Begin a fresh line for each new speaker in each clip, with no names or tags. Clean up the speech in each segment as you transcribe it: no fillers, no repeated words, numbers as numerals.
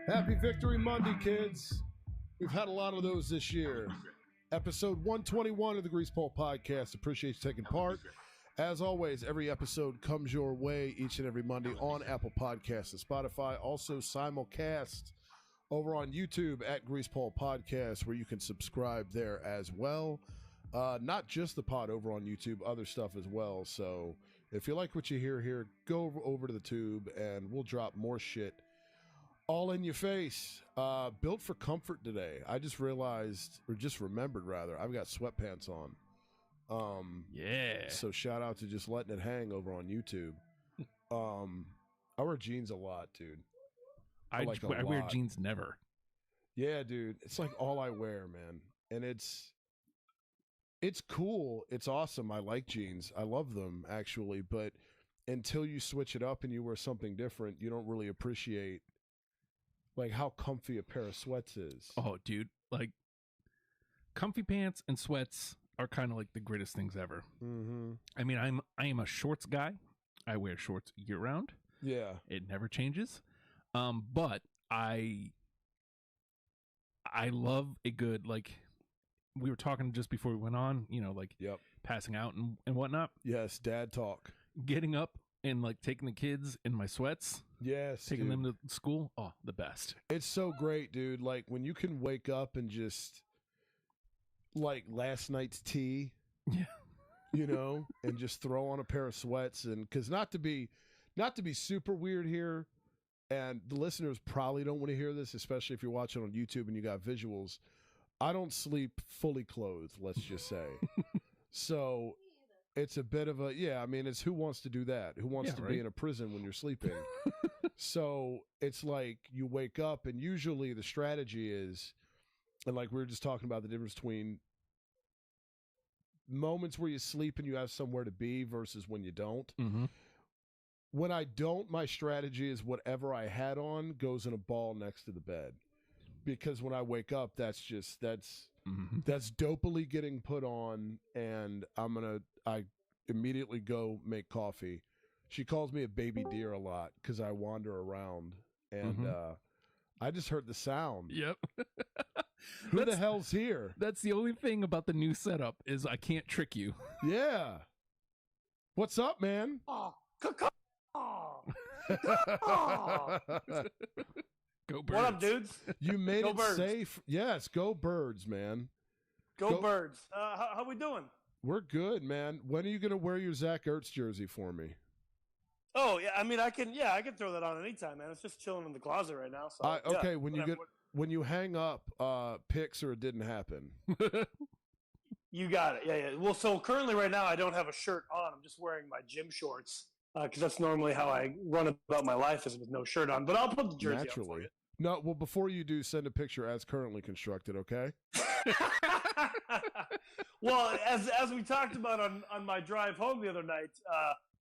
Happy Victory Monday, kids. We've had a lot of those this year. Episode 121 of the Grease Pole Podcast. Appreciate you taking part. As always, every episode comes your way each and every Monday on Apple Podcasts and Spotify. Also simulcast over on YouTube at Grease Pole Podcast, where you can subscribe there as well. Not just the pod over on YouTube, other stuff as well. So if you like what you hear here, go over to the tube and we'll drop more shit all in your face. Built for comfort today. I just realized, or just remembered rather, I've got sweatpants on.
Yeah.
So shout out to just letting it hang over on YouTube. I wear jeans a lot, dude.
I wear jeans never.
Yeah, dude. It's like all I wear, man. And it's cool. It's awesome. I like jeans. I love them, actually. But until you switch it up and you wear something different, you don't really appreciate like how comfy a pair of sweats is.
Oh, dude. Like, comfy pants and sweats are kind of like the greatest things ever.
Mm-hmm.
I mean, I am a shorts guy. I wear shorts year round.
Yeah.
It never changes. But I love a good, like, we were talking just before we went on, you know, like passing out and whatnot.
Yes, dad talk.
Getting up and like taking the kids in my sweats.
Yes,
taking them to school. Oh, the best.
It's so great, dude. Like when you can wake up and just like last night's tea.
Yeah.
You know, and just throw on a pair of sweats. And because not to be super weird here, and the listeners probably don't want to hear this, especially if you're watching on YouTube and you got visuals. I don't sleep fully clothed, let's just say. So it's a bit of a, I mean, it's who wants to do that? Who wants to be in a prison when you're sleeping? So it's like you wake up, and usually the strategy is, and like we were just talking about the difference between moments where you sleep and you have somewhere to be versus when you don't.
Mm-hmm.
When I don't, my strategy is whatever I had on goes in a ball next to the bed. Because when I wake up, that's dopily getting put on, and I immediately go make coffee. She calls me a baby deer a lot because I wander around, and I just heard the sound.
Yep.
Who the hell's here?
That's the only thing about the new setup is I can't trick you.
Yeah. What's up, man?
Go Birds.
What up, dudes?
You made
go
it
birds.
Safe. Yes, go Birds, man.
Go Birds. How we doing?
We're good, man. When are you going to wear your Zach Ertz jersey for me?
Oh, yeah. I mean, I can throw that on anytime, man. It's just chilling in the closet right now. So
okay, when you hang up, pics or it didn't happen.
You got it. Yeah. Well, so currently right now I don't have a shirt on. I'm just wearing my gym shorts because that's normally how I run about my life, is with no shirt on. But I'll put the jersey on for you.
No, well, before you do, send a picture as currently constructed, okay?
Well, as we talked about on my drive home the other night,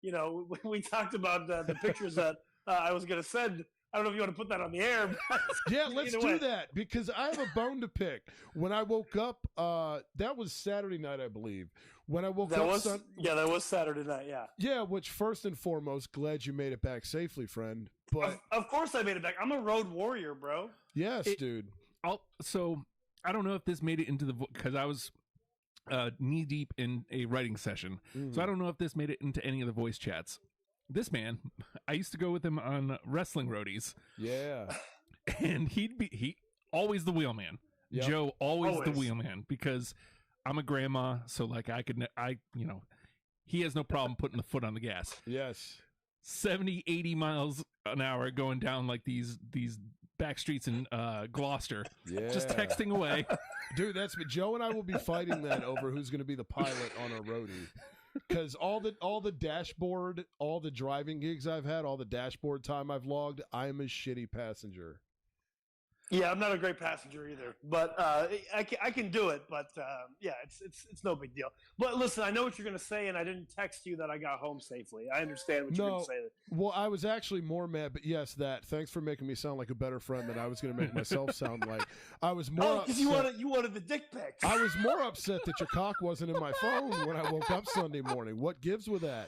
you know, we talked about the pictures that I was going to send. I don't know if you want to put that on the air.
Yeah, let's do that, because I have a bone to pick. When I woke up, that was Saturday night, I believe. When I woke up,
that was Saturday night. Yeah.
Yeah, which first and foremost, glad you made it back safely, friend. But
of course I made it back. I'm a road warrior, bro.
Yes, dude.
So I don't know if this made it into the because I was knee deep in a writing session, so I don't know if this made it into any of the voice chats. This man, I used to go with him on wrestling roadies.
Yeah.
And he always the wheelman. Yep. Joe, always the wheelman, because I'm a grandma, so like he has no problem putting the foot on the gas.
Yes.
70, 80 miles an hour going down like these back streets in Gloucester.
Yeah.
Just texting away.
Dude, Joe and I will be fighting that over who's going to be the pilot on our roadie. Because all the dashboard, all the driving gigs I've had, all the dashboard time I've logged, I'm a shitty passenger.
Yeah, I'm not a great passenger either, but I can do it. But yeah, it's no big deal. But listen, I know what you're going to say, and I didn't text you that I got home safely. I understand what you're going to say.
Well, I was actually more mad, but yes, that. Thanks for making me sound like a better friend than I was going to make myself sound like. I was more.
Because you wanted the dick pics.
I was more upset that your cock wasn't in my phone when I woke up Sunday morning. What gives with that?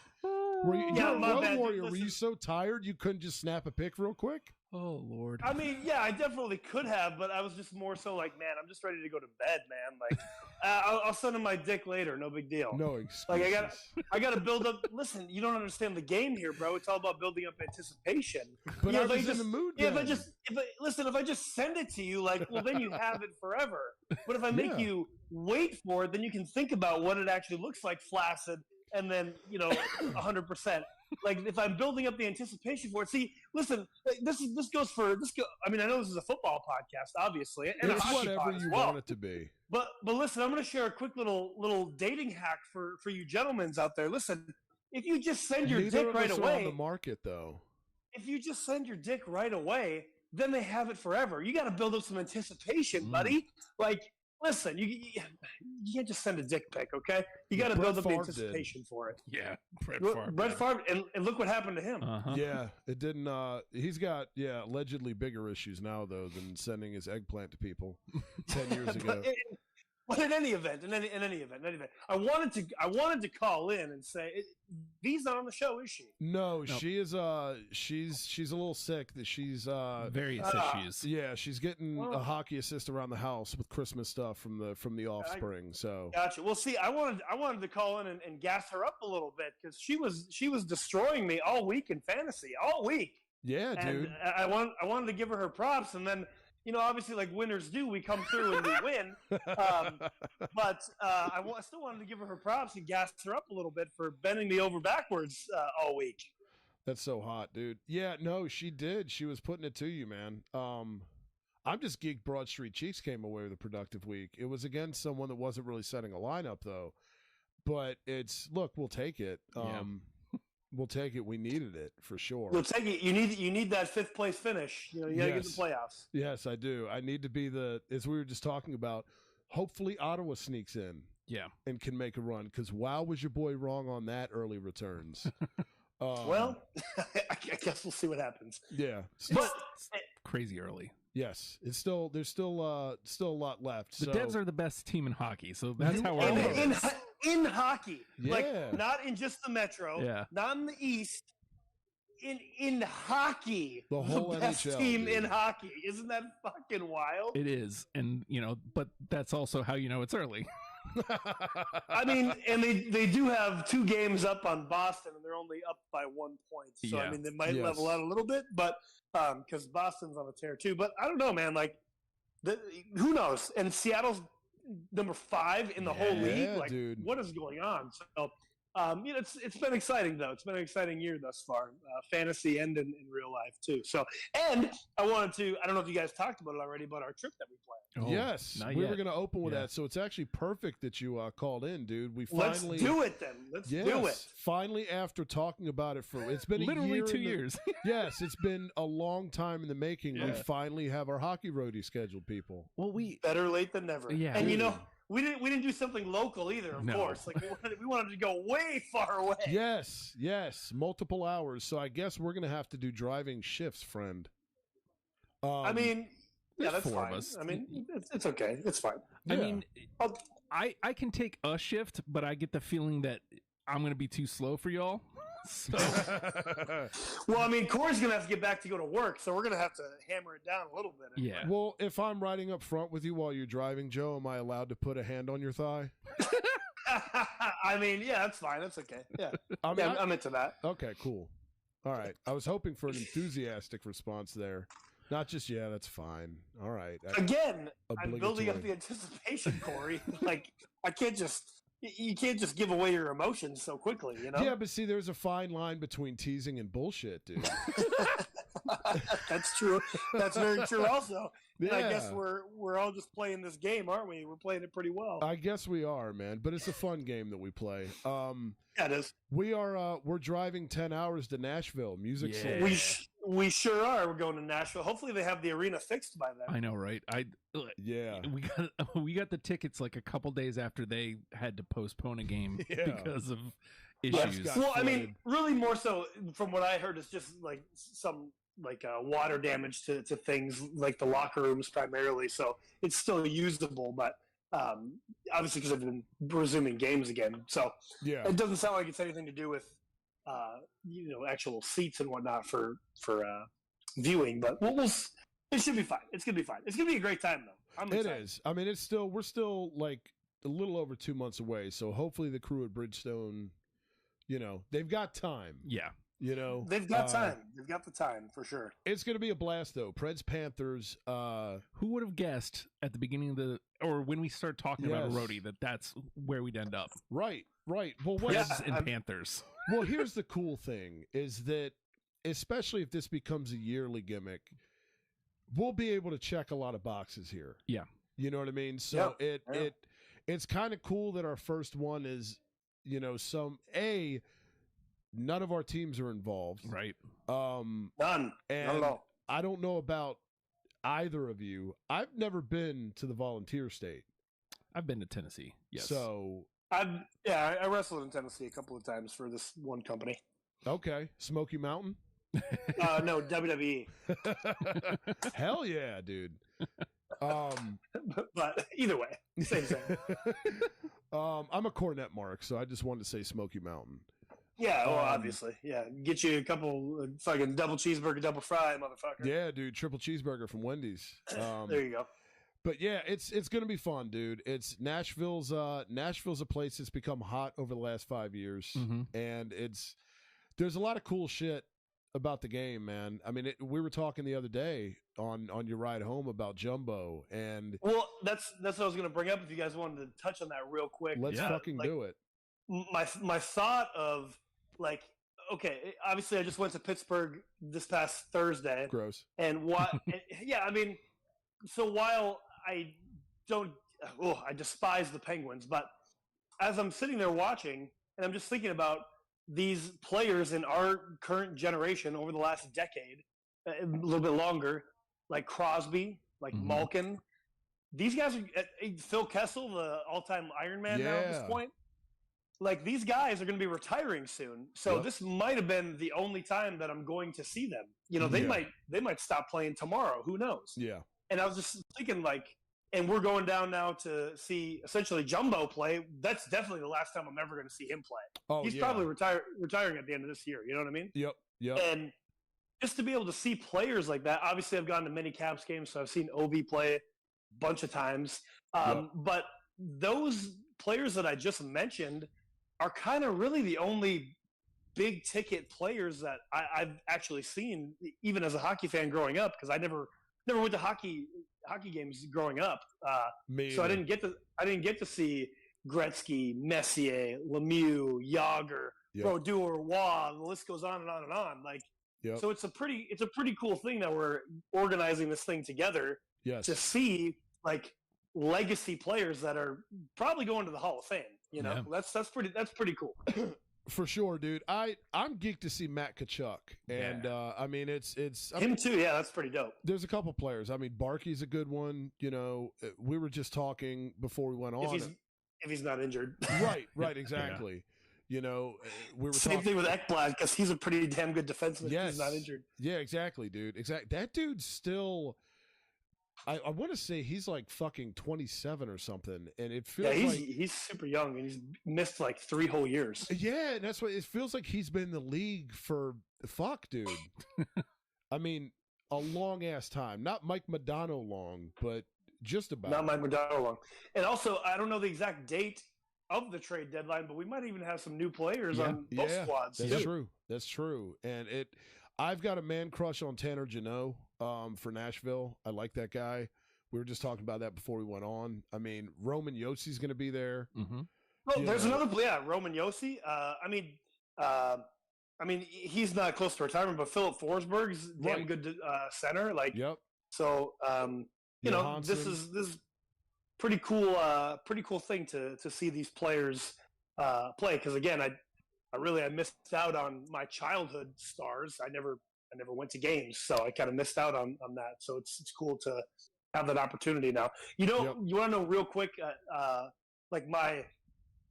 Were you,
Yeah,
you're a
my
road
bad.
warrior. Were
Listen.
you so tired you couldn't just snap a pic real quick?
Oh Lord.
I mean, yeah, I definitely could have, but I was just more so like, man, I'm just ready to go to bed, man. Like, I'll send him my dick later, no big deal.
No excuses.
Like I gotta build up. Listen, you don't understand the game here, bro. It's all about building up anticipation.
But
Yeah,
I
if
was in
just,
the mood.
yeah,
then.
if I just send it to you, like, well, then you have it forever. But if I make
Yeah.
you wait for it, then you can think about what it actually looks like, flaccid, and then 100%. Like if I'm building up the anticipation for it. See, listen, this goes. I mean, I know this is a football podcast, obviously, and a
It's
hockey
whatever
pod as
you
well.
want it to be.
But listen, I'm going to share a quick little dating hack for you gentlemen out there. Listen, if you just send your
Neither
dick
of
right
us are
away,
on the market though.
if you just send your dick right away, then they have it forever. You got to build up some anticipation, buddy. Like, listen, you can't just send a dick pic, okay? You got to
Brett
build up the
Favre
anticipation for it.
Yeah, Brett Favre.
Brett Favre, and look what happened to him.
Uh-huh.
Yeah, it didn't. He's got allegedly bigger issues now though than sending his eggplant to people 10 years ago.
But in any event, I wanted to call in and say, V's not on the show, is she?
No,
Nope.
she is. She's a little sick. That she's.
Various issues.
Yeah, she's getting
Oh.
a hockey assist around the house with Christmas stuff from the offspring. So
Gotcha. Well, see, I wanted to call in and gas her up a little bit because she was destroying me all week in fantasy, all week.
yeah,
And
dude.
I wanted to give her props, and then obviously like winners do, we come through and we win. But I still wanted to give her props and gas her up a little bit for bending me over backwards all week.
That's so hot, dude. Yeah, no, she did. She was putting it to you, man. I'm just geeked Broad Street Cheeks came away with a productive week. It was against someone that wasn't really setting a lineup though. But we'll take it. We'll take it. We needed it for sure.
We'll take it. You need that fifth place finish. You gotta get the playoffs.
Yes, I do. I need to be as we were just talking about, hopefully Ottawa sneaks in.
Yeah.
And can make a run. Because wow, was your boy wrong on that early returns.
Well, I guess we'll see what happens.
Yeah.
But
Crazy early.
Yes. There's still a lot left.
The
so,
Devs are the best team in hockey, so that's how our
in hockey,
Yeah.
like not in just the Metro, not in the East, in hockey,
The whole
best
NHL,
team
dude.
in hockey. Isn't that fucking wild?
It is, and but that's also how it's early.
I mean, and they do have 2 games up on Boston, and they're only up by 1 point. So
Yeah.
I mean, they might
Yes.
level out a little bit, but because Boston's on a tear too. But I don't know, man. Like, who knows? And Seattle's number 5 in the whole league.
Yeah,
Like,
dude.
what is going on? So, it's been exciting though. It's been an exciting year thus far, fantasy and in real life too. So, and I wanted to. I don't know if you guys talked about it already, but our trip that we planned.
Yes,
not
we
yet.
were going to open with
Yeah.
that, so it's actually perfect that you called in, dude. We
Let's
finally
do it then. Let's do it.
Finally, after talking about it it's been
Literally
a year
2
in the-
years.
Yes, it's been a long time in the making. We
Yeah.
finally have our Hockey Roadie scheduled, people.
Well, we
Better late than never.
Yeah.
And we didn't do something local either. Of
No.
course, like we wanted to go way far away.
Yes, multiple hours. So I guess we're going to have to do driving shifts, friend.
I mean, yeah,
there's
that's
4 of
fine.
us.
I mean, it's okay. It's fine.
I
Yeah.
mean, I can take a shift, but I get the feeling that I'm going to be too slow for y'all. So
Well, I mean, Corey's gonna have to get back to go to work, so we're gonna have to hammer it down a little bit.
yeah.
Well, if I'm riding up front with you while you're driving, Joe, am I allowed to put a hand on your thigh?
I mean, yeah, that's fine. That's okay. Yeah,
I mean,
yeah, I'm into that.
okay, cool. All right. I was hoping for an enthusiastic response there. Not just, yeah, that's fine. All right.
Again, I'm building up
Obligatory.
the anticipation, Corey. Like, you can't just give away your emotions so quickly,
Yeah, but see, there's a fine line between teasing and bullshit, dude.
That's true. That's very true. Also, and I guess
Yeah.
we're all just playing this game, aren't we? We're playing it pretty well.
I guess we are, man. But it's a fun game that we play.
Yeah, it is.
We're driving 10 hours to Nashville. Music
Yeah.
Soul.
We sure are. We're going to Nashville. Hopefully, they have the arena fixed by then.
I know, right?
Yeah.
We got the tickets like a couple days after they had to postpone a game
Yeah.
because of
Yes,
issues.
got
Well, I
flooded.
mean, really more so from what I heard is just like some water damage to things like the locker rooms primarily. So it's still usable, but obviously because I've been resuming games again. So
Yeah.
it doesn't sound like it's anything to do with actual seats and whatnot for viewing. But it should be fine. It's gonna be fine. It's gonna be a great time though. I'm excited.
It is. I mean, we're still like a little over 2 months away. So hopefully the crew at Bridgestone, they've got time.
Yeah.
They've got time. They've got the time for sure.
It's going to be a blast, though. Preds Panthers.
Who would have guessed at the beginning or when we start talking about Roadie that's where we'd end up?
Right. Well,
Preds and Panthers.
Well, here's the cool thing is that, especially if this becomes a yearly gimmick, we'll be able to check a lot of boxes here.
Yeah.
You know what I mean? So it's kind of cool that our first one is, none of our teams are involved.
Right.
None.
And
Not at all.
I don't know about either of you. I've never been to the Volunteer State.
I've been to Tennessee. Yes.
So
I wrestled in Tennessee a couple of times for this one company.
Okay. Smoky Mountain?
No, WWE.
Hell yeah, dude.
But either way, same.
I'm a Cornet mark, so I just wanted to say Smoky Mountain.
Yeah, well, obviously. Yeah, get you a couple fucking double cheeseburger, double fry, motherfucker.
Yeah, dude, triple cheeseburger from Wendy's.
There you go.
But yeah, it's gonna be fun, dude. It's Nashville's a place that's become hot over the last 5 years, and there's a lot of cool shit about the game, man. I mean, we were talking the other day on your ride home about Jumbo, and
that's what I was gonna bring up. If you guys wanted to touch on that real quick,
let's fucking do it.
My thought of like, okay, obviously I just went to Pittsburgh this past Thursday.
Gross.
And what? Yeah, I mean, so while I despise the Penguins, but as I'm sitting there watching, and I'm just thinking about these players in our current generation over the last decade, a little bit longer, like Crosby, like Malkin. These guys are Phil Kessel, the all-time Ironman now at this point. Like, these guys are going to be retiring soon, so this might have been the only time that I'm going to see them. They might stop playing tomorrow. Who knows?
Yeah.
And I was just thinking, like, and we're going down now to see essentially Jumbo play. That's definitely the last time I'm ever going to see him play.
Oh,
he's probably retiring at the end of this year. You know what I mean?
Yep.
And just to be able to see players like that. Obviously, I've gone to many Caps games, so I've seen Ovi play a bunch of times. But those players that I just mentioned are kind of really the only big ticket players that I've actually seen, even as a hockey fan growing up, because I never went to hockey games growing up. So I didn't get to see Gretzky, Messier, Lemieux, Yager, Brodeur, Waugh. The list goes on and on and on. Like, so it's a pretty cool thing that we're organizing this thing together to see like legacy players that are probably going to the Hall of Fame. That's pretty cool.
For sure, dude. I'm geeked to see Matt Tkachuk, and I mean it's
him too. Yeah, that's pretty dope.
There's a couple players. I mean, Barkey's a good one. We were just talking before we went on.
If he's not injured,
right, exactly. We were
same thing with Ekblad because he's a pretty damn good defenseman. Yes. If he's not injured.
Yeah, exactly, dude. That dude's still. I want to say he's like fucking 27 or something, and it feels
he's super young, and he's missed like 3 whole years.
Yeah, and that's what it feels like. He's been in the league for dude. I mean, a long ass time. Not Mike Modano long, but just about.
Not Mike Modano long. And also, I don't know the exact date of the trade deadline, but we might even have some new players on both squads.
That's true. And I've got a man crush on Tanner Jeannot for Nashville. I like that guy. We were just talking about that before we went on. I mean, Roman Yossi's going to be there.
Well, there's another player, Roman Josi. I mean, he's not close to retirement, but Philip Forsberg's damn good center. Like, so this is pretty cool thing to see these players play. Because again, I missed out on my childhood stars. I never went to games, so I kind of missed out on that. So it's cool to have that opportunity now. You want to know real quick, like my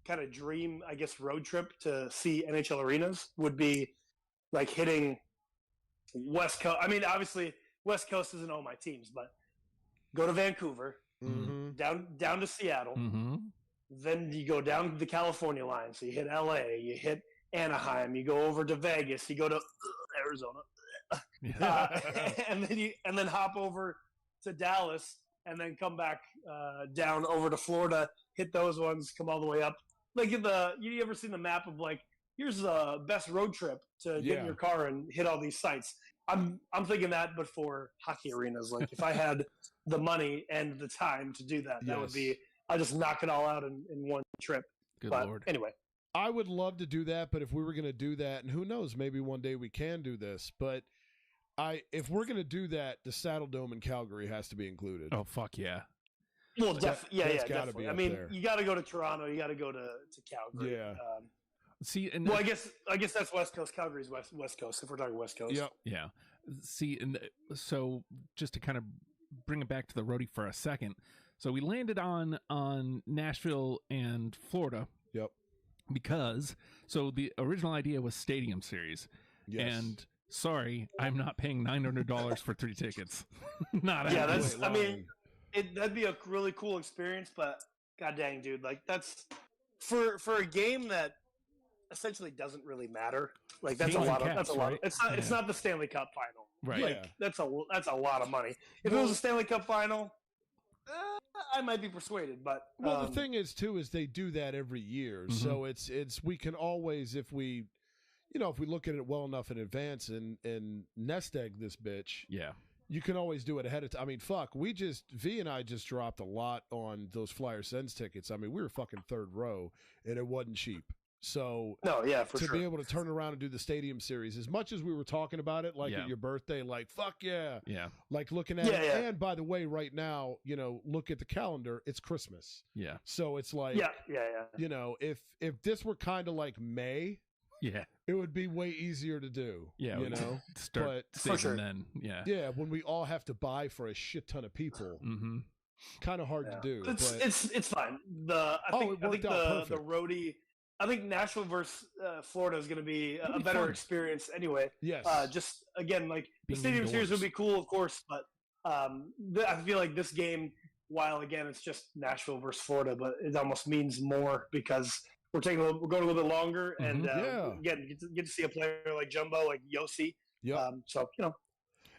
kind of dream, I guess, road trip to see NHL arenas would be like hitting West Coast. I mean, obviously West Coast isn't all my teams, but go to Vancouver, down to Seattle. Then you go down the California line. So you hit LA, you hit Anaheim, you go over to Vegas, you go to Arizona, and then hop over to Dallas, and then come back down over to Florida, hit those ones, come all the way up. Like you ever seen the map of like, here's the best road trip to get in your car and hit all these sites. I'm thinking that, but for hockey arenas. Like if I had the money and the time to do that, that would be, I'll just knock it all out in one trip.
Good
but
Lord.
Anyway.
I would love to do that, but if we were going to do that, and who knows, maybe one day we can do this, but if we're going to do that, the Saddle Dome in Calgary has to be included.
Oh, fuck yeah.
Well, definitely. I mean,
there.
You got to go to Toronto. You got to go to Calgary.
Yeah.
See, and
I guess that's West Coast. Calgary's West Coast. If we're talking West Coast.
Yep.
Yeah. See, and so just to kind of bring it back to the roadie for a second. So we landed on Nashville and Florida.
Yep.
Because the original idea was Stadium Series.
Yes.
And sorry, I'm not paying $900 for 3 tickets. Not
Yeah,
happening.
that's. I mean, that'd be a really cool experience, but god dang, dude, like that's for a game that essentially doesn't really matter. Like that's a lot of that's a lot. Right? It's not the Stanley Cup final.
Right.
Like that's a lot of money. If it was a Stanley Cup final, I might be persuaded, but
the thing is too is they do that every year, so it's we can always if we look at it well enough in advance and nest egg this bitch, you can always do it ahead of time. I mean, fuck, V and I just dropped a lot on those Flyer Sens tickets. I mean, we were fucking third row, and it wasn't cheap. So to be able to turn around and do the Stadium Series, as much as we were talking about it, like at your birthday, like fuck yeah, like looking at it. Yeah. And by the way, right now, look at the calendar, it's Christmas. Yeah. So it's like, if this were kind of like May, it would be way easier to do. Yeah,
start saving then.
Yeah, when we all have to buy for a shit ton of people. Kind of hard to do.
It's fine. I think the roadie. I think Nashville versus Florida is going to be a better experience anyway.
Yes.
Just again, like the Stadium Series would be cool, of course, but I feel like this game, while again it's just Nashville versus Florida, but it almost means more because we're going a little bit longer, and again, get to see a player like Jumbo, like Yossi.
Yeah.
So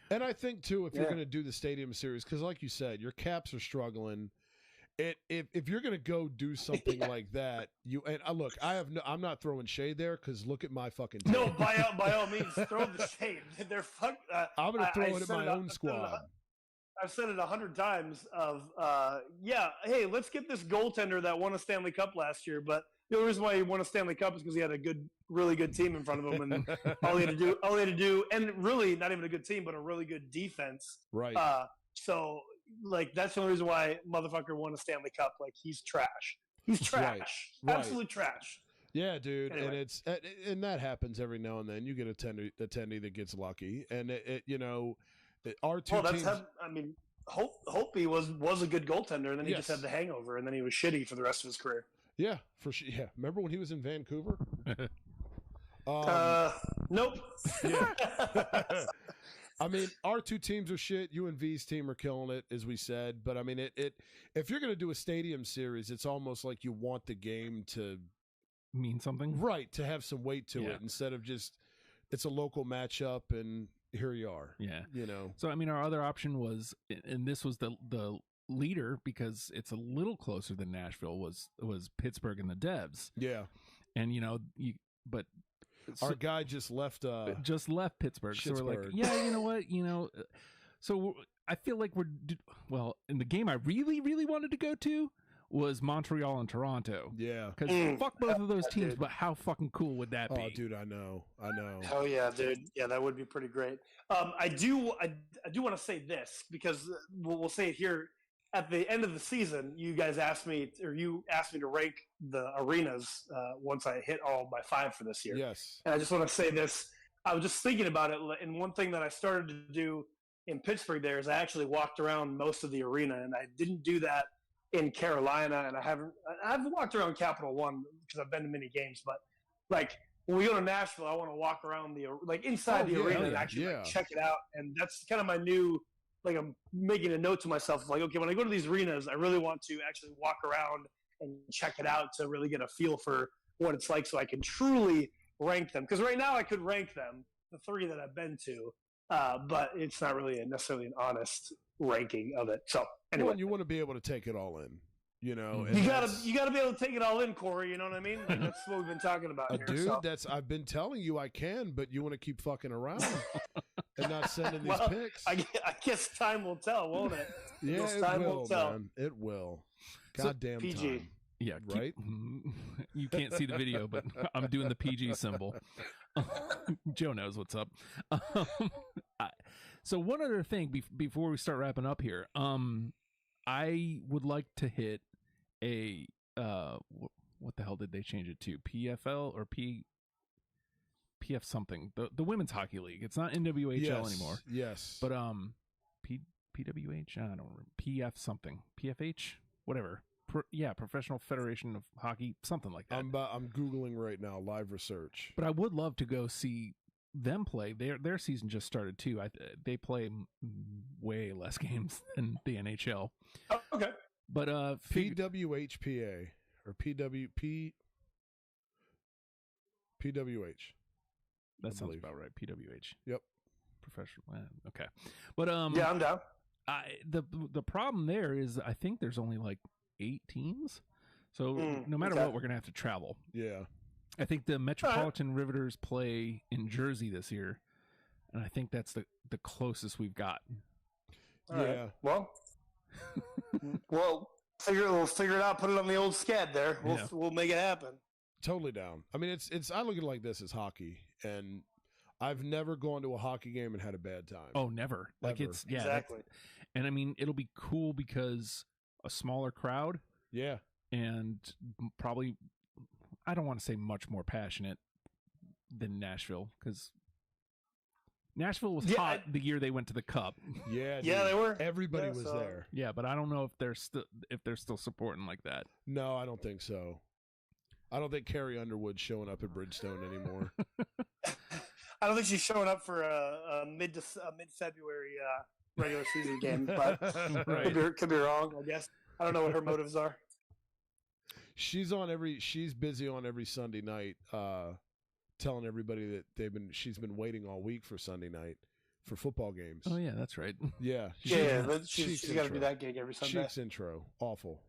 and I think too, if you're going to do the Stadium Series, because like you said, your caps are struggling. If you're gonna go do something like that, look, I'm not throwing shade there because look at my fucking team.
No, by all means, throw the shade. They're
I'm gonna throw it at my own squad.
I've said it 100 times. Hey, let's get this goaltender that won a Stanley Cup last year. But the only reason why he won a Stanley Cup is because he had a really good team in front of him, and all he had to do, and really not even a good team, but a really good defense.
Right.
So. Like that's the only reason why motherfucker won a Stanley Cup. Like he's trash. He's trash. Right. Absolute trash.
Yeah, dude.
Anyway.
And that happens every now and then. You get a attendee that gets lucky, and our two teams.
Holtby was a good goaltender, and then he just had the hangover, and then he was shitty for the rest of his career.
Yeah, for sure. Yeah, remember when he was in Vancouver?
Nope.
Yeah. I mean, our two teams are shit. You and V's team are killing it, as we said. But I mean, if you're going to do a Stadium Series, it's almost like you want the game to
mean something,
right? To have some weight to it instead of just it's a local matchup and here you are.
Yeah, So I mean, our other option was, and this was the leader because it's a little closer than Nashville was Pittsburgh and the Devs.
Yeah,
and but.
Our guy just left
Pittsburgh. So we're like, yeah, you know what? So I feel like in the game I really, really wanted to go to was Montreal and Toronto.
Yeah.
Because
fuck
both of those teams, but how fucking cool would that be?
Oh, dude, I know.
Hell yeah, dude. Yeah, that would be pretty great. I do want to say this because we'll say it here. At the end of the season, you asked me to rank the arenas once I hit all my 5 for this year.
Yes.
And I just want to say this. I was just thinking about it, and one thing that I started to do in Pittsburgh there is I actually walked around most of the arena, and I didn't do that in Carolina, and I've walked around Capital One because I've been to many games, but like when we go to Nashville, I want to walk around inside the arena and actually check it out, and that's kind of my new. Like I'm making a note to myself, like, okay, when I go to these arenas, I really want to actually walk around and check it out to really get a feel for what it's like so I can truly rank them. Because right now I could rank them, the 3 that I've been to, but it's not really necessarily an honest ranking of it. So anyway,
you want to be able to take it all in. You know,
you gotta be able to take it all in, Corey. You know what I mean? Like, that's what we've been talking about here.
Dude,
so.
I've been telling you I can, but you want to keep fucking around and not sending these pics.
I guess time will tell, won't it?
Yeah, it will, man. It will. Goddamn
PG.
time.
Yeah,
right.
You can't see the video, but I'm doing the PG symbol. Joe knows what's up. So one other thing before we start wrapping up here, I would like to hit a what the hell did they change it to? PFL or PF something? The Women's Hockey League. It's not NWHL anymore.
Yes.
But PWH. I don't remember. PF something. PFH. Whatever. Professional Federation of Hockey, something like that.
I'm googling right now, live research.
But I would love to go see them play. Their season just started too. They play way less games than the NHL.
Oh, okay.
But
PWHPA or PWH.
That sounds about right. PWH.
Yep.
Professional. Okay. But
yeah, I'm down.
The problem there is I think there's only like 8 teams. So no matter what, we're going to have to travel.
Yeah.
I think the Metropolitan Riveters play in Jersey this year, and I think that's the closest we've got.
All right. Well, we'll figure it out. Put it on the old SCAD there. We'll make it happen.
Totally down. I mean, it's. I look at it like this: it's hockey, and I've never gone to a hockey game and had a bad time.
Oh, never. Like
Ever.
it's
exactly.
And I mean, it'll be cool because a smaller crowd.
Yeah.
And probably, I don't want to say much more passionate than Nashville, because Nashville was hot the year they went to the Cup.
Yeah, dude.
Yeah, they were.
Everybody was there.
Yeah, but I don't know if they're still supporting like that.
No, I don't think so. I don't think Carrie Underwood's showing up at Bridgestone anymore.
I don't think she's showing up for a mid-February regular season game, but could be wrong. I guess I don't know what her motives are.
She's busy on every Sunday night, telling everybody that she's been waiting all week for Sunday night for football games.
Oh yeah, that's right.
Yeah,
she's got to do that gig every Sunday.
Cheeks intro, awful.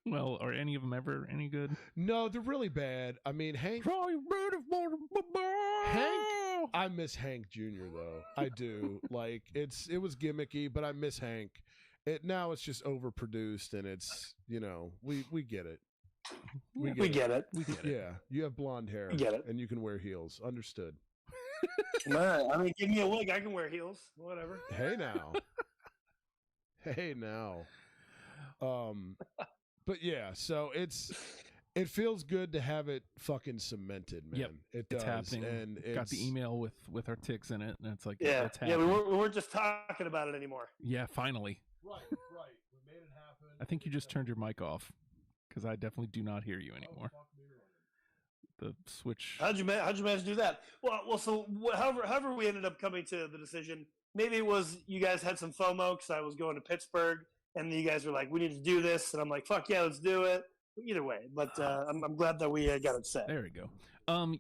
Well, are any of them ever any good?
No, they're really bad. I mean, Hank, I miss Hank Jr. though. I do. Like it was gimmicky, but I miss Hank. Now it's just overproduced, and it's we get it.
We get it.
Yeah, you have blonde hair,
get it,
and you can wear heels. Understood.
I mean, give me a wig, I can wear heels. Whatever.
Hey now. But yeah, so it feels good to have it fucking cemented, man.
Yep,
it
it's
does.
happening.
And
got the email with our ticks in it, and it's like,
it's
happening.
we weren't just talking about it anymore.
Yeah, finally.
Right. We made it happen.
I think you just turned your mic off, because I definitely do not hear you anymore. The switch.
How'd you manage to do that? Well. So however we ended up coming to the decision, maybe it was you guys had some FOMO because I was going to Pittsburgh, and you guys were like, "We need to do this," and I'm like, "Fuck yeah, let's do it." Either way, but I'm glad that we got it set.
There we go. I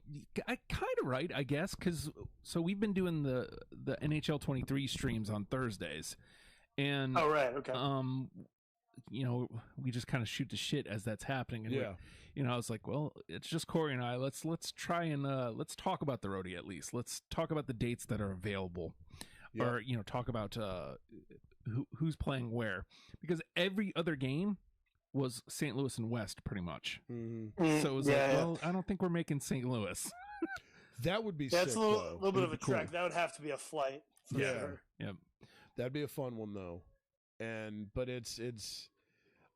kind of right, I guess, because we've been doing the NHL 23 streams on Thursdays, and
okay.
We just kind of shoot the shit as that's happening, and I was like, well, it's just Corey and I. Let's try and let's talk about the roadie at least. Let's talk about the dates that are available, or talk about who's playing where, because every other game was St. Louis and West pretty much.
Mm-hmm.
So it was well, I don't think we're making St. Louis.
That would be
that's
sick,
a little bit of a trek.
Cool.
That would have to be a flight. Sure.
Yep.
That'd be a fun one though. But it's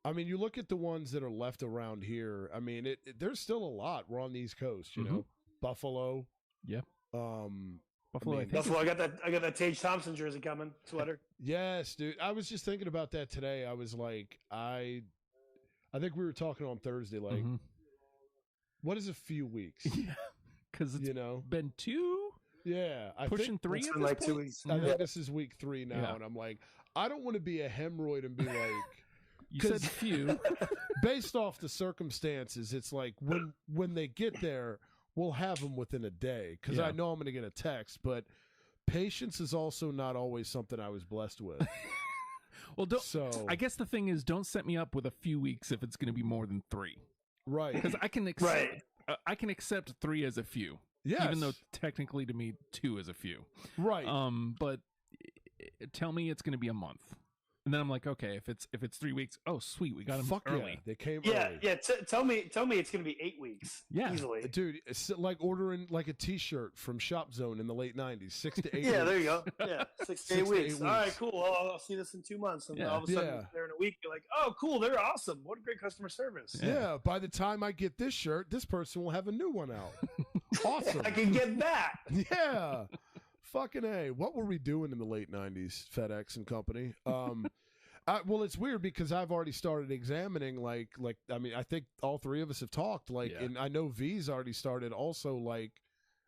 I mean, you look at the ones that are left around here. I mean, there's still a lot. We're on the East Coast, you know. Buffalo.
Yeah.
Buffalo. I got that Tage Thompson jersey coming, sweater.
Yes, dude. I was just thinking about that today. I was like, I think we were talking on Thursday. Like, what is a few weeks?
Yeah, because it's been 2.
Yeah,
pushing 3.
It's been like 2 weeks.
I think this is week 3 now, and I'm like, I don't want to be a hemorrhoid and be like,
you said few.
Based off the circumstances, it's like when they get there, we'll have them within a day because I know I'm going to get a text, but patience is also not always something I was blessed with.
Well, I guess the thing is, don't set me up with a few weeks if it's going to be more than 3.
Right.
Because I can accept, I can accept 3 as a few.
Yes.
Even though technically to me 2 is a few.
Right.
But tell me it's going to be a month. And then I'm like, okay, if it's 3 weeks, oh sweet, we got them early.
Yeah, they came early.
Yeah. Tell me it's going to be 8 weeks.
Yeah,
easily,
dude. It's like ordering like a T-shirt from Shop Zone in the late '90s, 6 to 8.
Yeah,
weeks.
there you go. Yeah, 6 to 8 weeks. All right, cool. Well, I'll see this in 2 months, and all of a sudden they're in a week. You're like, oh, cool. They're awesome. What a great customer service.
Yeah. By the time I get this shirt, this person will have a new one out. Awesome.
I can get that.
Yeah. Fucking A. What were we doing in the late '90s? FedEx and company. Well, it's weird because I've already started examining, like I mean, I think all 3 of us have talked, and I know V's already started also, like,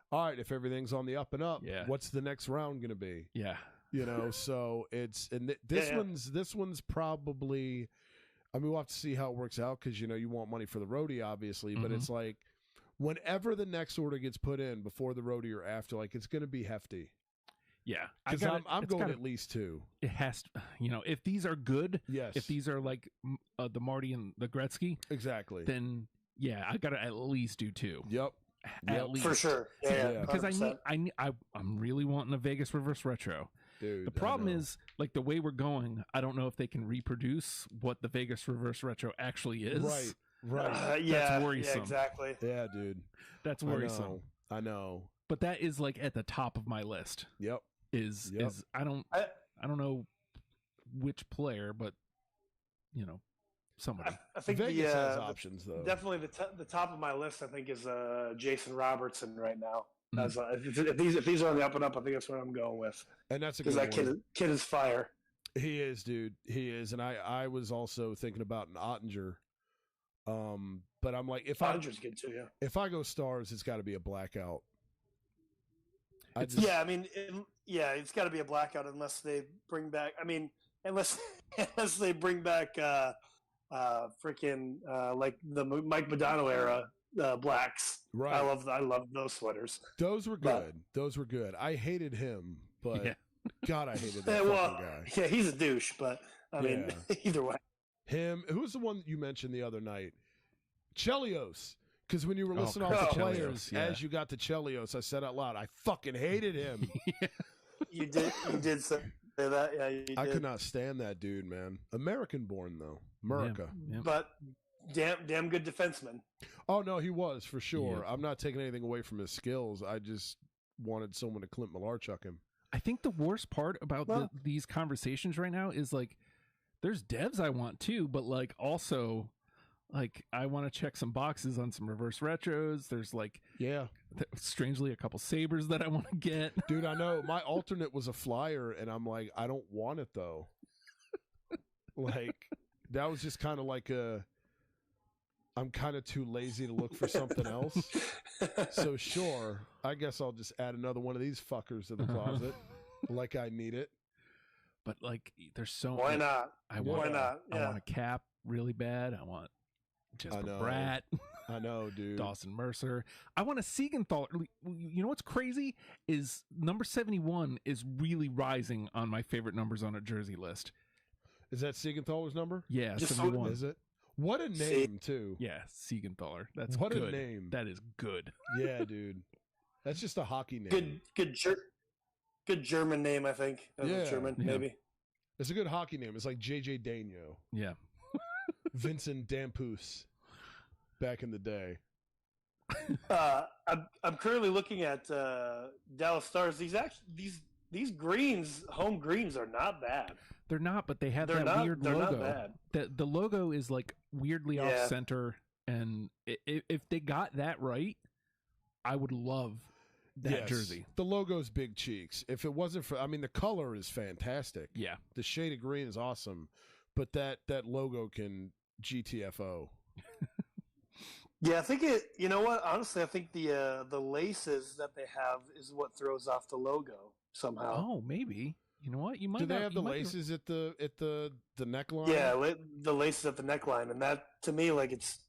all right, if everything's on the up and up, what's the next round going to be?
Yeah.
You know, so it's, and this one's probably, I mean, we'll have to see how it works out because, you know, you want money for the roadie, obviously, but it's like, whenever the next order gets put in before the roadie or after, like, it's going to be hefty.
Yeah,
because I'm going at least 2.
It has to, you know, if these are good, if these are like the Marty and the Gretzky,
exactly,
then I got to at least do 2.
Yep,
at least
for sure. Yeah,
because I'm really wanting a Vegas reverse retro.
Dude,
the problem is, like, the way we're going, I don't know if they can reproduce what the Vegas reverse retro actually is.
Right.
That's worrisome.
Yeah, exactly.
Yeah, dude,
that's worrisome.
I know.
But that is like at the top of my list.
Yep.
Is I don't know which player, but you know, somebody.
I think
Vegas has options though.
Definitely the top of my list, I think, is Jason Robertson right now. As if these are on the up and up, I think that's what I'm going with.
And that's a good
because that kid is fire.
He is, dude. He is. And I was also thinking about an Ottinger. But I'm like,
Ottinger's good too. Yeah.
If I go stars, it's got to be a blackout.
It's got to be a blackout unless they bring back. I mean, unless they bring back freaking like the Mike Modano era blacks.
Right.
I love those sweaters.
Those were good. Those were good. I hated him, but God, I hated that fucking guy.
Yeah, he's a douche, but I mean, either way.
Him. Who's the one you mentioned the other night? Chelios. Because when you were listing off the players, as you got to Chelios, I said out loud, I fucking hated him.
You did say that. Yeah, you did.
I could not stand that dude, man. American born though, America.
Yeah.
But damn good defenseman.
Oh no, he was for sure. Yeah. I'm not taking anything away from his skills. I just wanted someone to Clint Malarchuk him.
I think the worst part about these conversations right now is, like, there's devs I want too, but like also, like, I want to check some boxes on some reverse retros. There's like, strangely, a couple Sabres that I want to get.
Dude, I know. My alternate was a Flyer, and I'm like, I don't want it, though. Like, that was just kind of like I'm kind of too lazy to look for something else. So, sure, I guess I'll just add another one of these fuckers to the closet. Like I need it.
But, like, there's so
Why not?
Why not? I want a Cap really bad. I want Jesper Bratt.
I know, dude.
Dawson Mercer. I want a Siegenthaler. You know what's crazy is number 71 is really rising on my favorite numbers on a jersey list.
Is that Siegenthaler's number?
Yeah, 71.
Is it? What a name, too.
Yeah, Siegenthaler. That's
what
good.
A name.
That is good.
Yeah, dude. That's just a hockey name.
Good German name, I think. German, maybe.
It's a good hockey name. It's like J.J. Daigneault.
Yeah.
Vincent Dampus. Back in the day.
I'm currently looking at Dallas Stars. These greens, home greens, are not bad.
They're not, but they have that weird logo.
Not bad.
The logo is like weirdly off center, and if they got that right, I would love that jersey.
The logo's big cheeks. If it wasn't for, I mean, the color is fantastic.
Yeah,
the shade of green is awesome, but that logo can GTFO.
Yeah, I think it. You know what? Honestly, I think the laces that they have is what throws off the logo somehow.
Oh, maybe. You know what? You might.
Do they have the laces at the neckline?
Yeah, the laces at the neckline, and that, to me, like, it's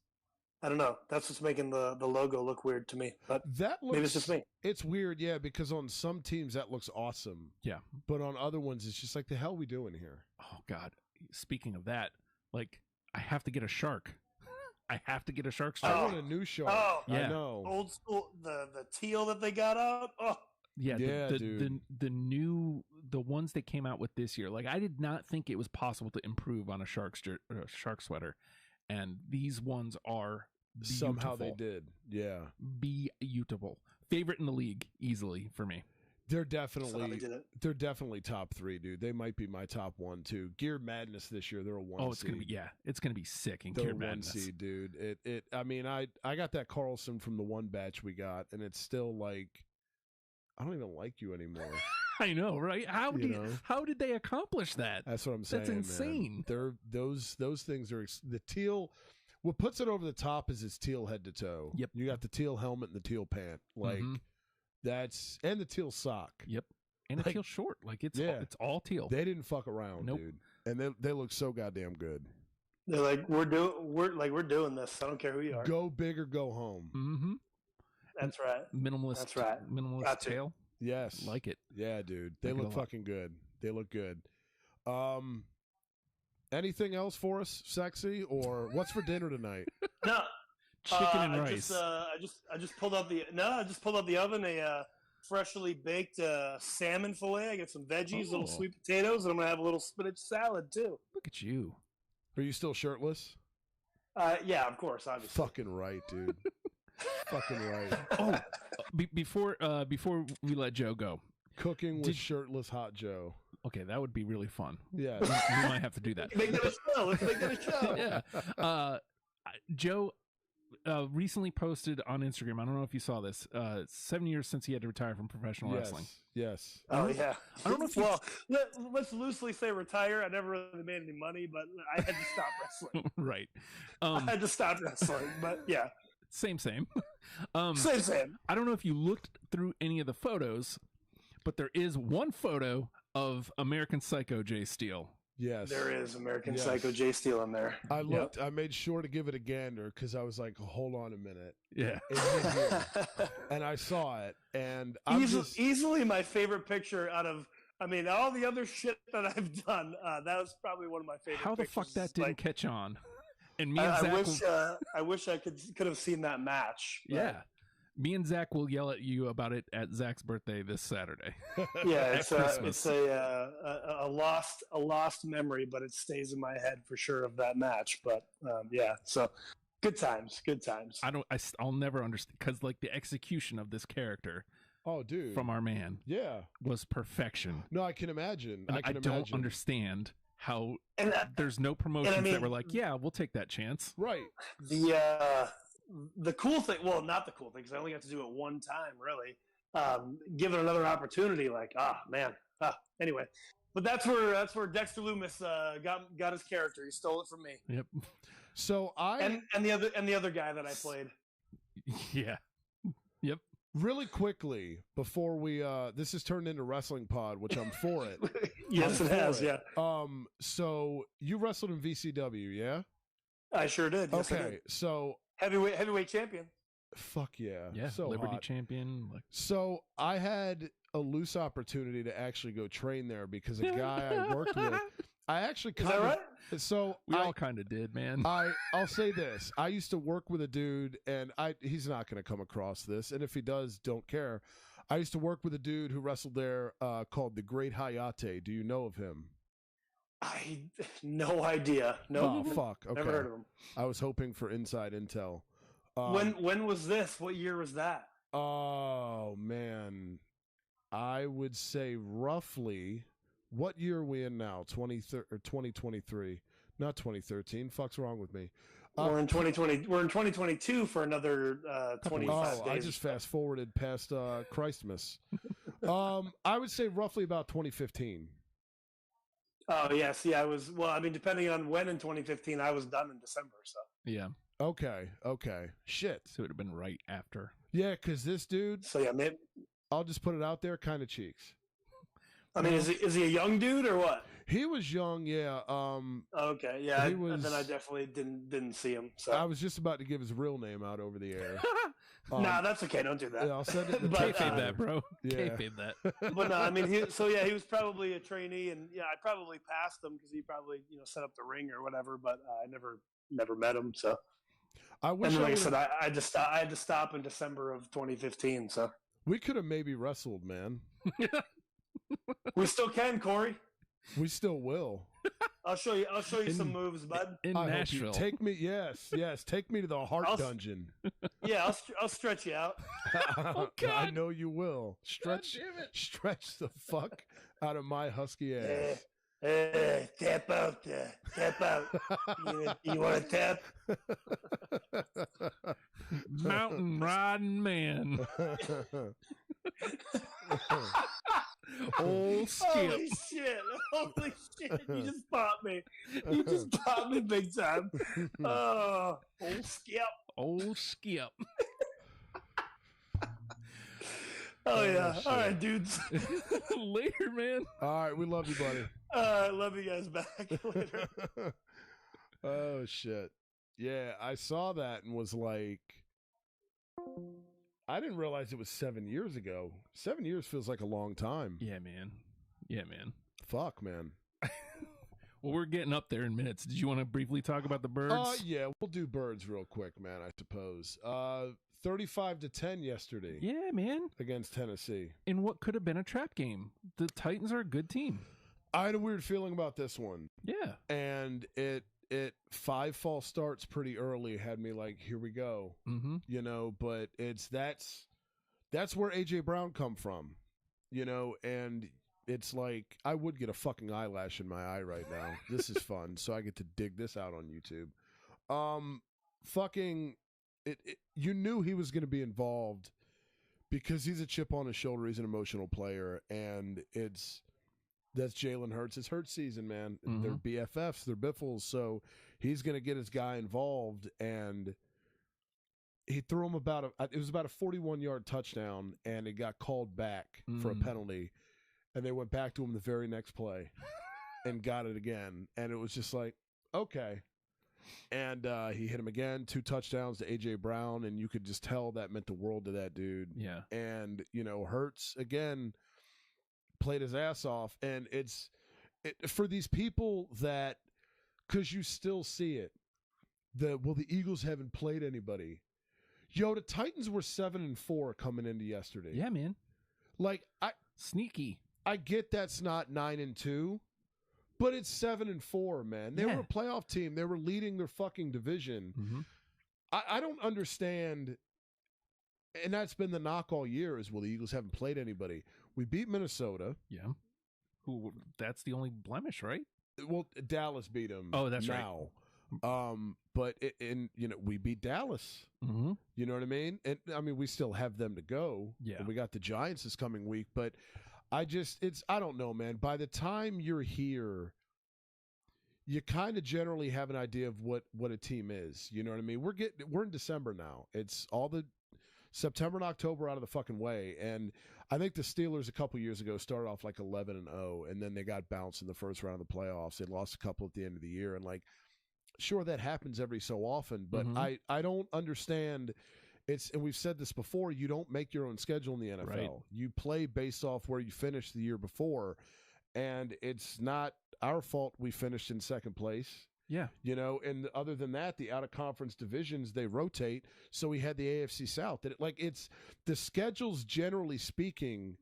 I don't know. That's what's making the logo look weird to me. But maybe it's just me.
It's weird, yeah, because on some teams that looks awesome.
Yeah.
But on other ones, it's just like, the hell we doing here?
Oh, God. Speaking of that, like, I have to get a shark. I have to get a shark stripe.
I want a new shark.
Oh,
yeah. I know.
Old school, the teal that they got out. Oh.
Yeah,
dude.
The ones that came out with this year, like, I did not think it was possible to improve on a shark sweater, and these ones are beautiful.
Somehow they did. Yeah,
beautiful. Favorite in the league, easily for me.
They're definitely top 3, dude. They might be my top 1 too. Gear Madness this year, they're a 1 seed.
It's gonna be sick in
Gear
Gear Madness.
1 seed, dude. I mean, I got that Carlson from the one batch we got, and it's still like, I don't even like you anymore.
I know, right? How did they accomplish that?
That's what I'm saying.
That's insane.
Man. Those things are the teal. What puts it over the top is its teal head to toe.
Yep.
You got the teal helmet and the teal pant. Like that's, and the teal sock.
Yep. And a teal short. Like it's all teal.
They didn't fuck around, dude. And they look so goddamn good.
They're like, we're doing this. I don't care who you are.
Go big or go home.
Mm-hmm.
That's right.
Minimalist.
That's right.
Minimalist tail.
Yes.
Like it.
Yeah, dude. They look fucking good. They look good. Anything else for us, sexy, or what's for dinner tonight?
No.
Chicken and rice.
I just pulled out the oven a freshly baked salmon fillet. I got some veggies, little sweet potatoes, and I'm gonna have a little spinach salad too.
Look at you.
Are you still shirtless?
Yeah, of course, obviously.
Fucking right, dude. Fucking right.
Oh, before we let Joe go,
cooking with shirtless hot Joe.
Okay, that would be really fun.
Yeah,
we might have to do that.
Make that a show. Let's make that a show.
Yeah. Joe recently posted on Instagram. I don't know if you saw this. 7 years since he had to retire from professional wrestling.
Yes.
Oh yeah.
I don't know if
let's loosely say retire. I never really made any money, but I had to stop wrestling.
Right.
I had to stop wrestling, but yeah.
Same.
Same.
I don't know if you looked through any of the photos, but there is one photo of American Psycho Jay Steele.
Yes.
There is American Psycho Jay Steele in there.
I looked. Yep. I made sure to give it a gander because I was like, hold on a minute.
Yeah.
And I saw it. And
easily my favorite picture out of, I mean, all the other shit that I've done, that was probably one of my favorite
How the
pictures.
fuck that didn't catch on? And me and Zach
I wish I could have seen that match.
Yeah. Me and Zach will yell at you about it at Zach's birthday this Saturday.
Yeah, it's a lost memory, but it stays in my head for sure of that match. But yeah, so good times.
I'll never understand because like the execution of this character.
Oh, dude,
from our man, was perfection.
No, I can imagine.
And I don't understand how there's no promotions that were like, yeah, we'll take that chance.
Right.
The cool thing, well, not the cool thing, because I only got to do it one time, really. Give it another opportunity, like, anyway. But that's where Dexter Loomis got his character. He stole it from me.
Yep.
So
and the other guy that I played.
Yeah. Yep.
Really quickly before we this has turned into Wrestling Pod, which I'm for it.
Yes, it has. Yeah.
So you wrestled in VCW, yeah?
I sure did. Yes,
okay.
I did.
So
heavyweight champion.
Fuck yeah.
Yeah.
So
Liberty
hot.
champion.
So I had a loose opportunity to actually go train there because a guy I worked with. I actually kind of.
Right?
So
we all kind of did, man.
I'll say this: I used to work with a dude, and he's not going to come across this, and if he does, don't care. I used to work with a dude who wrestled there called the Great Hayate. Do you know of him?
I no idea. No.
Oh fuck. Okay.
Never heard of him.
I was hoping for inside intel.
When was this? What year was that?
Oh man, I would say roughly. What year are we in now? 2023, not 2013. Fuck's wrong with me?
We're in 2020. We're in 2022 for another 25 days.
I just fast forwarded past Christmas. I would say roughly about 2015.
Oh yes, yeah. I was. Well, I mean, depending on when in 2015, I was done in December. So
yeah.
Okay. Shit.
So it would have been right after.
Yeah, because this dude.
So yeah, maybe
I'll just put it out there. Kind of cheeks.
I mean, is he a young dude or what?
He was young, yeah.
Okay, yeah.
He was,
and then I definitely didn't see him. So
I was just about to give his real name out over the air.
nah, that's okay. Don't do that.
Yeah, I'll send it.
Kayfabe that, bro.
Yeah.
Kayfabe that.
But no, I mean, he was probably a trainee, and yeah, I probably passed him because he probably set up the ring or whatever. But I never met him. So
I wish.
And like I said, I had to stop in December of 2015. So
we could have maybe wrestled, man.
we still can, Corey.
We still will.
I'll show you some moves, bud.
In Nashville.
Take me, yes, take me to the heart dungeon.
Yeah, I'll stretch you out.
Oh, God.
I know you will. Stretch the fuck out of my husky ass.
Tap out. You want to tap?
Mountain riding man. Old Skip.
Holy shit. You just popped me. You just popped me big time. Oh, old Skip.
Old Skip.
Oh, yeah. All right, dudes.
Later, man.
All right, we love you, buddy.
Love you guys back. Later.
Oh, shit. Yeah, I saw that and was like, I didn't realize it was 7 years ago. 7 years feels like a long time.
Yeah, man.
Fuck, man.
Well, we're getting up there in minutes. Did you want to briefly talk about the Birds?
Yeah, we'll do Birds real quick, man, I suppose. 35-10 yesterday.
Yeah, man.
Against Tennessee.
In what could have been a trap game. The Titans are a good team.
I had a weird feeling about this one.
Yeah.
And it 5 false starts pretty early had me like, here we go.
Mm-hmm.
But that's where AJ Brown come from. And it's like I would get a fucking eyelash in my eye right now. This is fun. So I get to dig this out on YouTube. You knew he was going to be involved because he's a chip on his shoulder. He's an emotional player, and that's Jalen Hurts. It's Hurts season, man.
Mm-hmm.
They're BFFs, they're biffles, so he's going to get his guy involved. And he threw him it was about a 41-yard touchdown, and it got called back for a penalty, and they went back to him the very next play and got it again, and it was just like, okay. And he hit him again, 2 touchdowns to AJ Brown, and you could just tell that meant the world to that dude.
Yeah.
And Hurts again played his ass off, and it's for these people that, because you still see it, the Eagles haven't played anybody. Yo, the Titans were 7-4 coming into yesterday.
Yeah, man.
Like
sneaky.
I get that's not 9-2, but it's 7-4, man. They were a playoff team. They were leading their fucking division.
Mm-hmm.
I don't understand, and that's been the knock all year is, well, the Eagles haven't played anybody. We beat Minnesota.
Yeah. That's the only blemish, right?
Well, Dallas beat them.
Oh, that's
now. Right. But we beat Dallas.
Mm-hmm.
You know what I mean? And I mean, we still have them to go.
Yeah.
And we got the Giants this coming week, but I don't know, man. By the time you're here, you kind of generally have an idea of what a team is. You know what I mean? We're in December now. It's all the September and October out of the fucking way. And I think the Steelers a couple years ago started off like 11-0, and then they got bounced in the first round of the playoffs. They lost a couple at the end of the year, and like, sure, that happens every so often, but I don't understand. And we've said this before, you don't make your own schedule in the NFL. Right. You play based off where you finished the year before, and it's not our fault we finished in second place.
Yeah.
And other than that, the out-of-conference divisions, they rotate, so we had the AFC South. It's the schedules, generally speaking,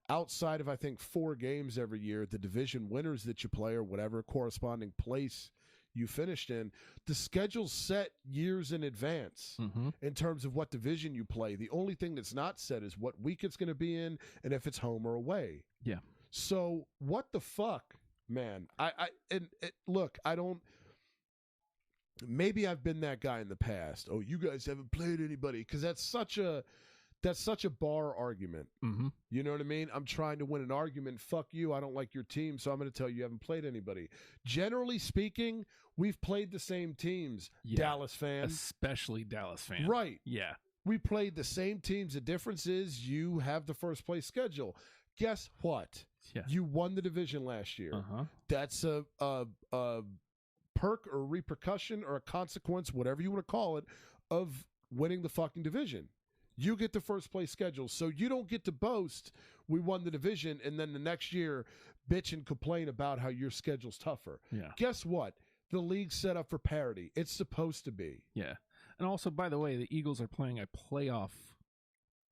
outside of, I think, 4 games every year, the division winners that you play or whatever corresponding place you finished in, the schedule's set years in advance in terms of what division you play. The only thing that's not set is what week it's going to be in and if it's home or away.
Yeah.
So what the fuck, man? Look, I don't. Maybe I've been that guy in the past. Oh, you guys haven't played anybody, because that's such a bar argument.
Mm-hmm.
You know what I mean? I'm trying to win an argument. Fuck you. I don't like your team, so I'm going to tell you haven't played anybody. Generally speaking, we've played the same teams. Yeah. Dallas fans.
Especially Dallas fans.
Right.
Yeah.
We played the same teams. The difference is you have the first place schedule. Guess what?
Yeah.
You won the division last year.
Uh-huh.
That's a perk or repercussion or a consequence, whatever you want to call it, of winning the fucking division. You get the first place schedule, so you don't get to boast we won the division and then the next year bitch and complain about how your schedule's tougher.
Yeah.
Guess what? The league's set up for parity. It's supposed to be.
Yeah. And also, by the way, the Eagles are playing a playoff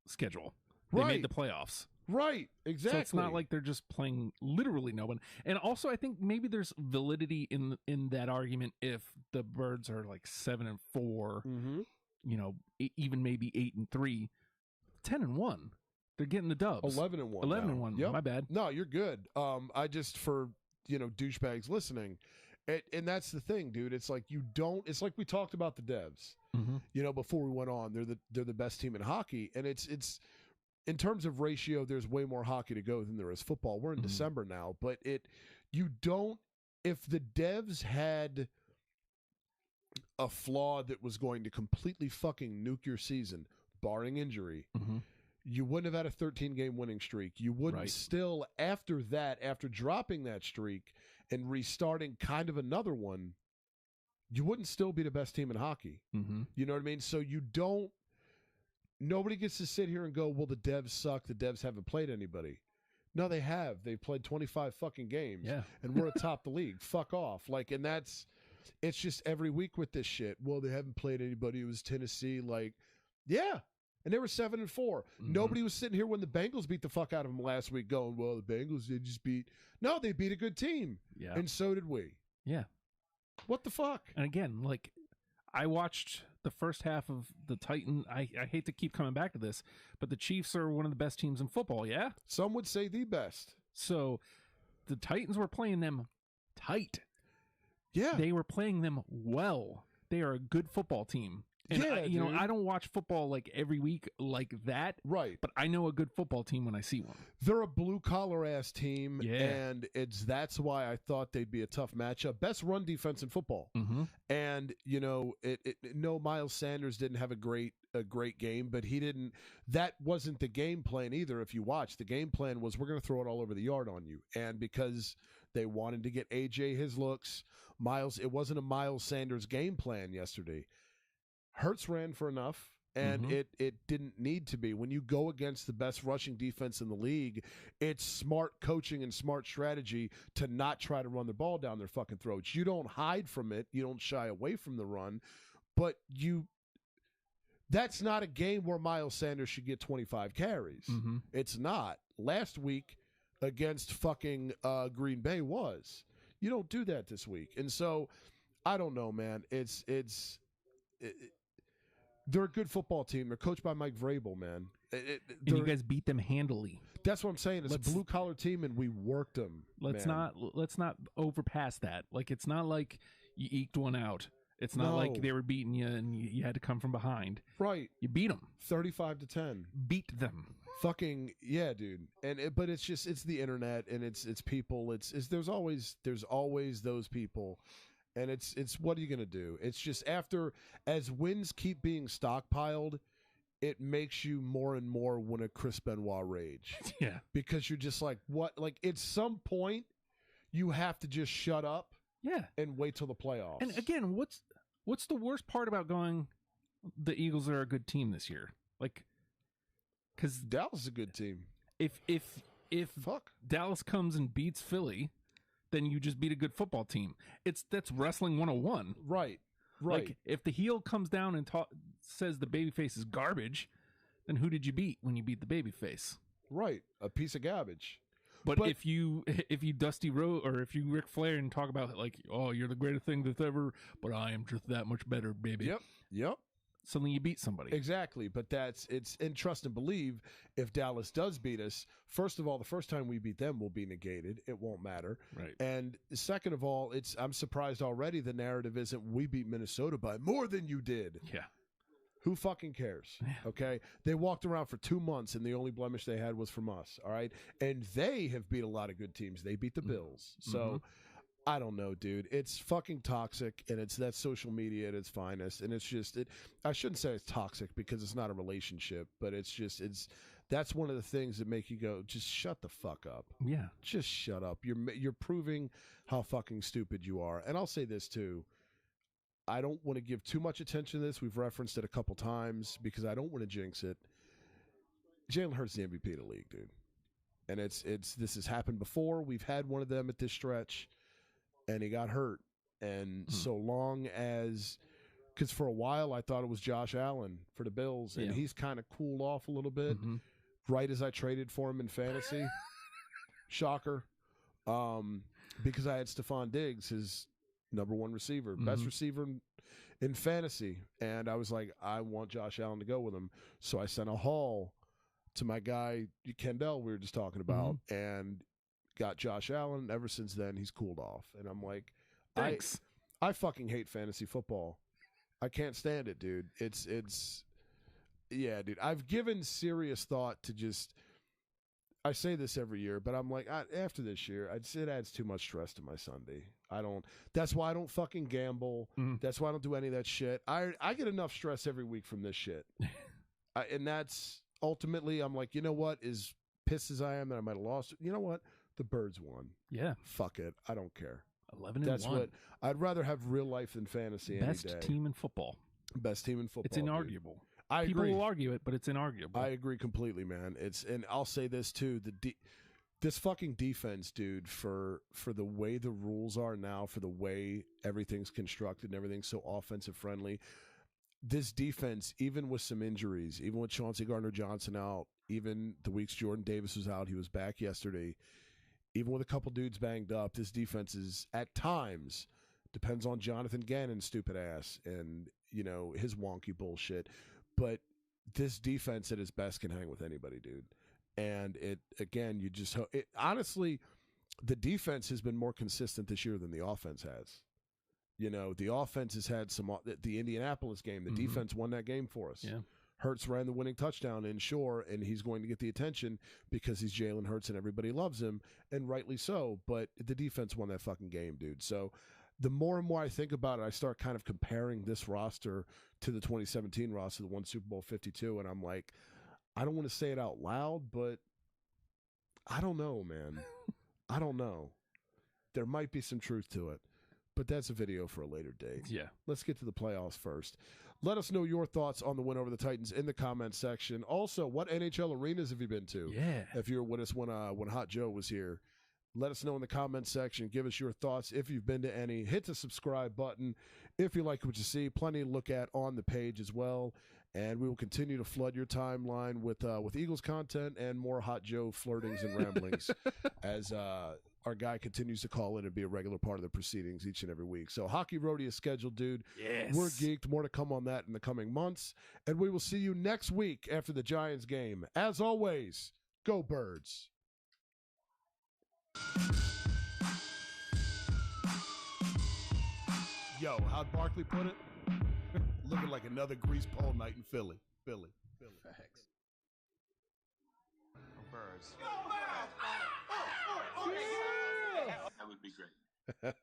schedule. They made the playoffs.
Right, exactly.
So it's not like they're just playing literally no one. And also, I think maybe there's validity in that argument if the Birds are like 7-4, you know, even maybe 8-3, 10-1. They're getting the dubs.
11-1.
11-1.
Yep.
My bad.
No, you're good. I just for douchebags listening, and that's the thing, dude. It's like you don't. It's like we talked about the Devs. Before we went on, they're the best team in hockey, and it's in terms of ratio, there's way more hockey to go than there is football. We're in December now, but you don't. If the Devs had a flaw that was going to completely fucking nuke your season, barring injury, you wouldn't have had a 13-game winning streak. You wouldn't still, after that, after dropping that streak and restarting kind of another one, you wouldn't still be the best team in hockey. You know what I mean? So you don't. Nobody gets to sit here and go, well, the Devs suck. The Devs haven't played anybody. No, they have. They've played 25 fucking games.
Yeah.
And we're atop the league. Fuck off. Like, and it's just every week with this shit. Well, they haven't played anybody. It was Tennessee. Like, yeah. And they were 7-4. Nobody was sitting here when the Bengals beat the fuck out of them last week going, well, the Bengals, they just beat. No, they beat a good team.
Yeah.
And so did we.
Yeah.
What the fuck?
And again, like, I watched the first half of the Titan. I hate to keep coming back to this, but the Chiefs are one of the best teams in football, yeah?
Some would say the best.
So the Titans were playing them tight.
Yeah.
They were playing them well. They are a good football team. And
yeah,
I don't watch football like every week like that.
Right.
But I know a good football team when I see one.
They're a blue-collar ass team,
Yeah.
and that's why I thought they'd be a tough matchup. Best run defense in football. And, no, Miles Sanders didn't have a great game, but that wasn't the game plan either. If you watch, the game plan was we're going to throw it all over the yard on you. And because they wanted to get AJ his looks, it wasn't a Miles Sanders game plan yesterday. Hurts ran for enough, and it didn't need to be. When you go against the best rushing defense in the league, it's smart coaching and smart strategy to not try to run the ball down their fucking throats. You don't hide from it. You don't shy away from the run, but that's not a game where Miles Sanders should get 25 carries. It's not. Last week against fucking Green Bay was. You don't do that this week. And so, I don't know, man. They're a good football team. They're coached by Mike Vrabel, man.
And you guys beat them handily.
That's what I'm saying. It's a blue collar team, and we worked them. Let's
not overpass that. Like, it's not like you eked one out. It's not like they were beating you and you had to come from behind.
Right.
You beat them
35-10.
Beat them.
Fucking yeah, dude. But it's just it's the internet and it's people. There's always those people. And it's what are you going to do? It's just as wins keep being stockpiled, it makes you more and more want a Chris Benoit rage.
Yeah.
Because you're just like, what? Like, at some point, you have to just shut up and wait till the playoffs.
And again, what's the worst part about going, the Eagles are a good team this year? Like, because
Dallas is a good team.
If Dallas comes and beats Philly, then you just beat a good football team. That's wrestling 101.
Right.
Like, if the heel comes down and says the babyface is garbage, then who did you beat when you beat the babyface?
Right. A piece of garbage.
But if you Dusty Rhodes or if you Ric Flair and talk about it like, oh, you're the greatest thing that's ever, but I am just that much better, baby.
Yep.
Suddenly you beat somebody.
Exactly. But it's in trust and believe. If Dallas does beat us, first of all, the first time we beat them will be negated. It won't matter.
Right.
And second of all, I'm surprised already the narrative isn't we beat Minnesota by more than you did.
Yeah.
Who fucking cares?
Yeah.
Okay. They walked around for 2 months and the only blemish they had was from us. All right. And they have beat a lot of good teams. They beat the Bills. So I don't know, dude. It's fucking toxic, and that's social media at its finest. And it's just I shouldn't say it's toxic because it's not a relationship, but it's that's one of the things that make you go, just shut the fuck up.
Yeah.
Just shut up. You're proving how fucking stupid you are. And I'll say this too. I don't want to give too much attention to this. We've referenced it a couple times because I don't want to jinx it. Jalen Hurts the MVP of the league, dude. And this has happened before. We've had one of them at this stretch, and he got hurt. And so long as, because for a while I thought it was Josh Allen for the Bills, and he's kind of cooled off a little bit right as I traded for him in fantasy. Shocker. Because I had Stephon Diggs, his number one receiver, best receiver in fantasy. And I was like, I want Josh Allen to go with him. So I sent a haul to my guy, Kendall, we were just talking about, and got Josh Allen. Ever since then, he's cooled off. And I'm like,
thanks.
I fucking hate fantasy football. I can't stand it, dude. Yeah, dude. I've given serious thought to just, I say this every year, but I'm like, after this year, it adds too much stress to my Sunday. That's why I don't fucking gamble. That's why I don't do any of that shit. I get enough stress every week from this shit. And that's, ultimately, I'm like, you know what? As pissed as I am that I might have lost, you know what? The Birds won.
Yeah.
Fuck it. I don't care.
11-1.
That's what I'd rather have real life than fantasy
Best
any day.
team in football.
Best team in football.
It's inarguable.
Dude.
People
agree.
will argue it, but it's inarguable.
I agree completely, man. And I'll say this too: this fucking defense, dude, for the way the rules are now, for the way everything's constructed and everything's so offensive friendly. This defense, even with some injuries, even with Chauncey Gardner-Johnson out, even the weeks Jordan Davis was out, he was back yesterday, even with a couple dudes banged up, this defense is, at times, depends on Jonathan Gannon's stupid ass and, his wonky bullshit. But this defense at its best can hang with anybody, dude. And honestly, the defense has been more consistent this year than the offense has. The offense has had the Indianapolis game. The defense won that game for us.
Yeah.
Hurts ran the winning touchdown in Shore, and he's going to get the attention because he's Jalen Hurts and everybody loves him, and rightly so. But the defense won that fucking game, dude. So the more and more I think about it, I start kind of comparing this roster to the 2017 roster, the one Super Bowl 52, and I'm like, I don't want to say it out loud, but I don't know, man. I don't know. There might be some truth to it. But that's a video for a later date.
Yeah.
Let's get to the playoffs first. Let us know your thoughts on the win over the Titans in the comments section. Also, what NHL arenas have you been to?
Yeah.
If you were with us when Hot Joe was here, let us know in the comments section. Give us your thoughts if you've been to any. Hit the subscribe button if you like what you see. Plenty to look at on the page as well. And we will continue to flood your timeline with Eagles content and more Hot Joe flirtings and ramblings as our guy continues to call in and be a regular part of the proceedings each and every week. So Hockey Roadie is scheduled, dude.
Yes.
We're geeked. More to come on that in the coming months. And we will see you next week after the Giants game. As always, go Birds. Yo, how'd Barkley put it? Looking like another grease pole night in Philly. Facts.
Go Birds.
Go Birds!
That would be great.